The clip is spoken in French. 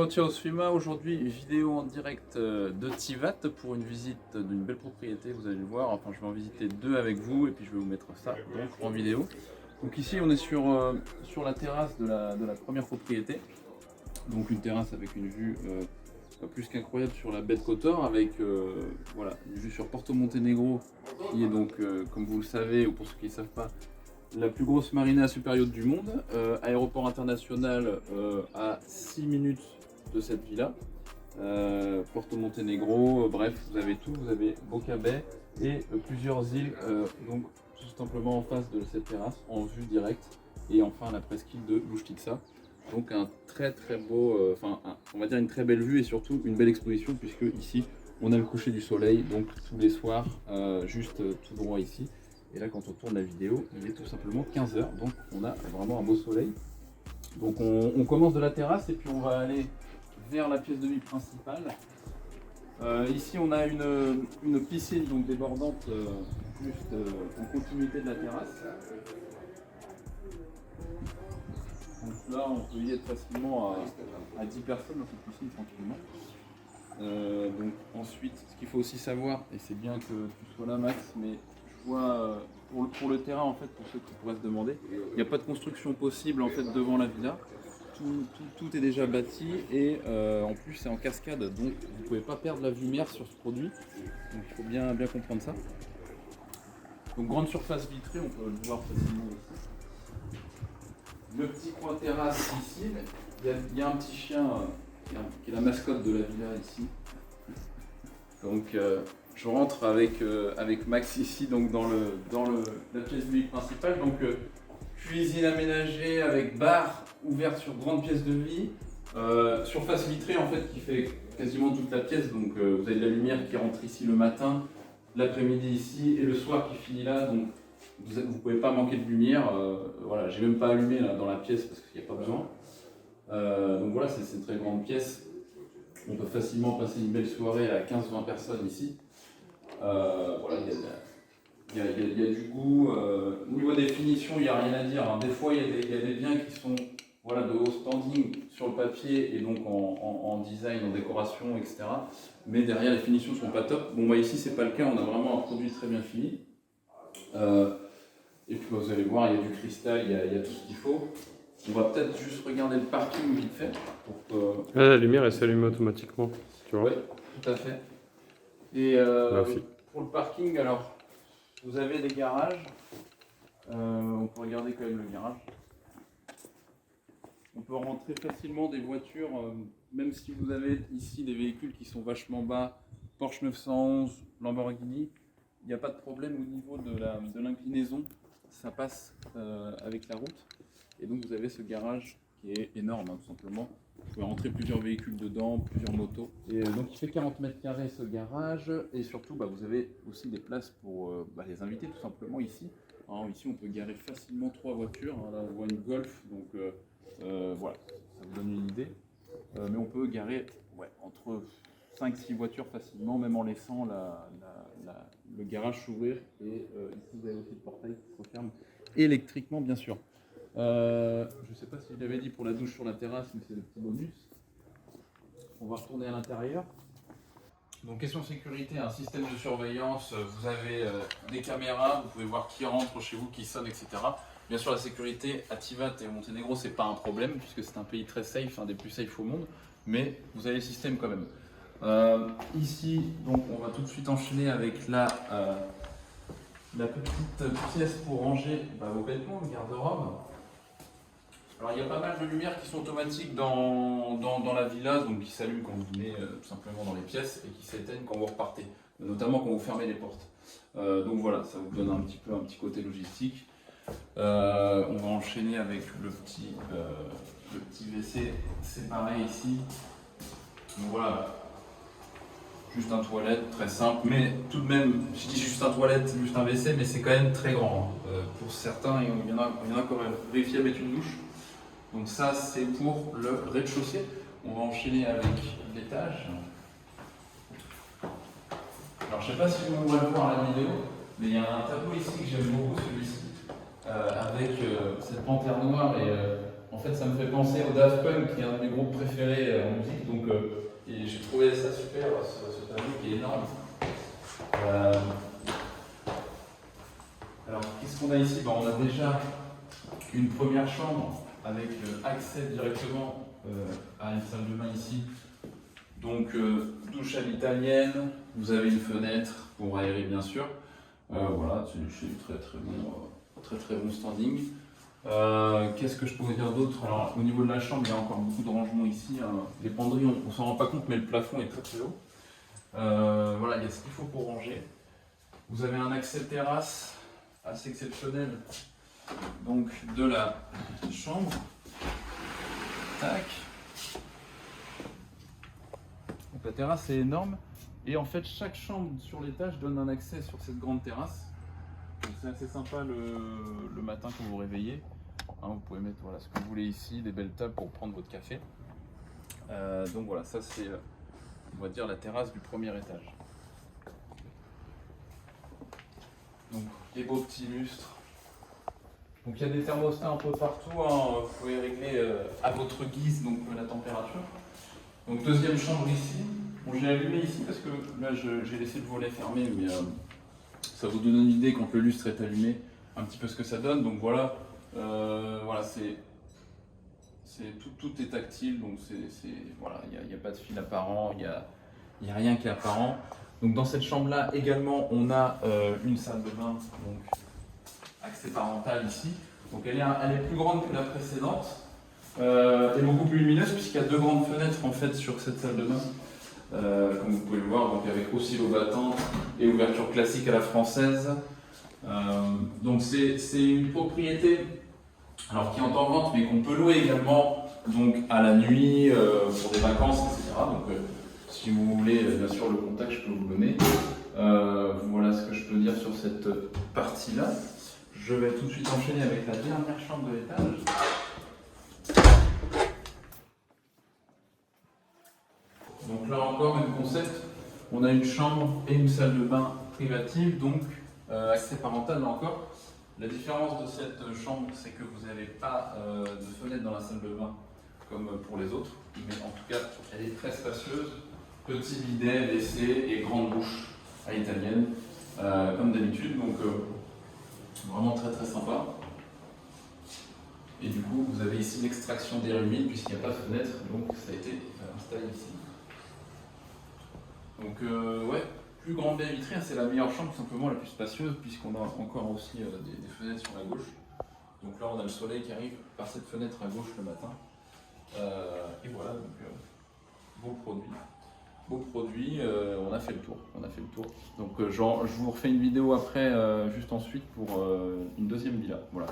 ciao Sfima, aujourd'hui vidéo en direct de Tivat pour une visite d'une belle propriété, vous allez le voir, enfin je vais en visiter deux avec vous et puis je vais vous mettre ça donc en vidéo. Donc ici on est sur la terrasse de la première propriété, donc une terrasse avec une vue pas plus qu'incroyable sur la baie de Kotor avec voilà, une vue sur Porto Montenegro qui est donc comme vous le savez ou pour ceux qui ne savent pas la plus grosse marina supérieure du monde, aéroport international à 6 minutes de cette villa, Porto Montenegro, bref, vous avez tout, vous avez Boca Bay et plusieurs îles, donc tout simplement en face de cette terrasse, en vue directe, et enfin la presqu'île de Luštica. Donc un très beau, on va dire une très belle vue et surtout une belle exposition puisque ici on a le coucher du soleil, donc tous les soirs, juste tout droit ici. Et là, quand on tourne la vidéo, il est tout simplement 15 h, donc on a vraiment un beau soleil. Donc on commence de la terrasse et puis on va aller vers la pièce de vie principale. Ici, on a une piscine donc débordante juste en continuité de la terrasse. Donc là, on peut y être facilement à 10 personnes dans cette piscine tranquillement. Donc ensuite, ce qu'il faut aussi savoir, et c'est bien que tu sois là Max, mais je vois pour le terrain en fait, pour ceux qui pourraient se demander, il n'y a pas de construction possible en fait devant la villa. Tout est déjà bâti et en plus c'est en cascade, donc vous ne pouvez pas perdre la lumière sur ce produit. Donc il faut bien comprendre ça. Donc grande surface vitrée, on peut le voir facilement ici. Le petit coin terrasse ici, il y a un petit chien qui est la mascotte de la villa ici. Donc je rentre avec Max ici donc dans la pièce de vie principale. Donc cuisine aménagée avec bar ouverte sur grande pièce de vie. Surface vitrée en fait qui fait quasiment toute la pièce. Donc vous avez de la lumière qui rentre ici le matin, l'après-midi ici et le soir qui finit là. Donc vous ne pouvez pas manquer de lumière. Voilà, j'ai même pas allumé là, dans la pièce parce qu'il n'y a pas besoin. Donc voilà, c'est une très grande pièce. On peut facilement passer une belle soirée à 15-20 personnes ici. Voilà, il y a du goût. Au niveau des finitions, il n'y a rien à dire. Hein. Des fois, il y a des biens qui sont voilà, de haut standing sur le papier et donc en design, en décoration, etc. Mais derrière, les finitions ne sont pas top. Bon, ici, c'est pas le cas. On a vraiment un produit très bien fini. Et puis, vous allez voir, il y a du cristal, il y a tout ce qu'il faut. On va peut-être juste regarder le parking vite fait. Là, la lumière, elle s'allume automatiquement, tu vois. Oui, tout à fait. Et pour le parking, alors, vous avez des garages. On peut regarder quand même le garage. On peut rentrer facilement des voitures, même si vous avez ici des véhicules qui sont vachement bas, Porsche 911, Lamborghini, il n'y a pas de problème au niveau de l'inclinaison. Ça passe avec la route. Et donc vous avez ce garage qui est énorme, hein, tout simplement. Vous pouvez rentrer plusieurs véhicules dedans, plusieurs motos. Et donc il fait 40 mètres carrés ce garage. Et surtout, vous avez aussi des places pour les invités, tout simplement ici. Alors, ici, on peut garer facilement 3 voitures. Hein, là, on voit une Golf, donc voilà, ça vous donne une idée. Mais on peut garer entre 5-6 voitures facilement, même en laissant le garage s'ouvrir. Et ici, vous avez aussi le portail qui se referme électriquement, bien sûr. Je ne sais pas si je l'avais dit pour la douche sur la terrasse, mais c'est le petit bonus. On va retourner à l'intérieur. Donc question sécurité, un système de surveillance, vous avez des caméras, vous pouvez voir qui rentre chez vous, qui sonne, etc. Bien sûr la sécurité à Tivat et au Monténégro, c'est pas un problème, puisque c'est un pays très safe, un des plus safe au monde, mais vous avez le système quand même. Ici, donc on va tout de suite enchaîner avec la petite pièce pour ranger vos vêtements, le garde-robe. Alors il y a pas mal de lumières qui sont automatiques dans la villa, donc qui s'allument quand vous venez tout simplement dans les pièces et qui s'éteignent quand vous repartez, notamment quand vous fermez les portes. Donc voilà, ça vous donne un petit côté logistique. On va enchaîner avec le petit WC séparé ici. Donc voilà, juste un toilette très simple, mais tout de même, je dis juste un toilette, juste un WC, mais c'est quand même très grand. Pour certains, il y en a qui auraient vérifié à mettre une douche. Donc ça c'est pour le rez-de-chaussée. On va enchaîner avec l'étage. Alors je ne sais pas si vous pouvez le voir à la vidéo, mais il y a un tableau ici que j'aime beaucoup, celui-ci, avec cette panthère noire et En fait, ça me fait penser au Daft Punk, qui est un de mes groupes préférés en musique, donc et j'ai trouvé ça super, ce tableau qui est énorme. Alors, qu'est-ce qu'on a ici? On a déjà une première chambre avec accès directement à une salle de bain ici. Donc, douche à l'italienne, vous avez une fenêtre pour aérer bien sûr. Voilà, c'est très bon standing. Qu'est-ce que je pourrais dire d'autre? Alors, au niveau de la chambre, il y a encore beaucoup de rangements ici. Les penderies, on s'en rend pas compte, mais le plafond est très haut. Voilà, il y a ce qu'il faut pour ranger. Vous avez un accès terrasse assez exceptionnel, donc de la chambre. Tac. Donc la terrasse est énorme et en fait chaque chambre sur l'étage donne un accès sur cette grande terrasse. Donc c'est assez sympa le matin quand vous vous réveillez. Vous pouvez mettre voilà, ce que vous voulez ici, des belles tables pour prendre votre café. Donc voilà, ça c'est on va dire la terrasse du premier étage. Donc les beaux petits lustres. Donc il y a des thermostats un peu partout, vous pouvez régler à votre guise donc, la température. Donc deuxième chambre ici. Bon, j'ai allumé ici parce que là j'ai laissé le volet fermé, mais ça vous donne une idée quand le lustre est allumé, un petit peu ce que ça donne. Donc voilà, voilà tout est tactile, donc voilà, il n'y a pas de fil apparent, il n'y a rien qui est apparent. Donc dans cette chambre là également on a une salle de bain, donc accès parental ici. Donc elle est plus grande que la précédente et beaucoup plus lumineuse puisqu'il y a deux grandes fenêtres en fait sur cette salle de bain. Comme vous pouvez le voir, donc avec oscillo battant et ouverture classique à la française. Donc c'est une propriété alors qui est en vente mais qu'on peut louer également donc à la nuit pour des vacances, etc. Donc si vous voulez bien sûr le contact je peux vous le donner. Voilà ce que je peux dire sur cette partie là. Je vais tout de suite enchaîner avec la dernière chambre de l'étage. Donc là encore, même concept, on a une chambre et une salle de bain privative, donc accès parental là encore. La différence de cette chambre, c'est que vous n'avez pas de fenêtre dans la salle de bain comme pour les autres, mais en tout cas, elle est très spacieuse. Petit bidet, WC et grande douche à l'italienne, comme d'habitude, donc vraiment très sympa. Et du coup, vous avez ici l'extraction d'air humide puisqu'il n'y a pas de fenêtre, donc ça a été installé ici. Donc ouais, plus grande baie vitrée, c'est la meilleure chambre, tout simplement la plus spacieuse, puisqu'on a encore aussi des fenêtres sur la gauche. Donc là on a le soleil qui arrive par cette fenêtre à gauche le matin. Et voilà, donc beau produit. Beau produit, on a fait le tour. Donc je vous refais une vidéo après, juste ensuite pour une deuxième villa. Voilà.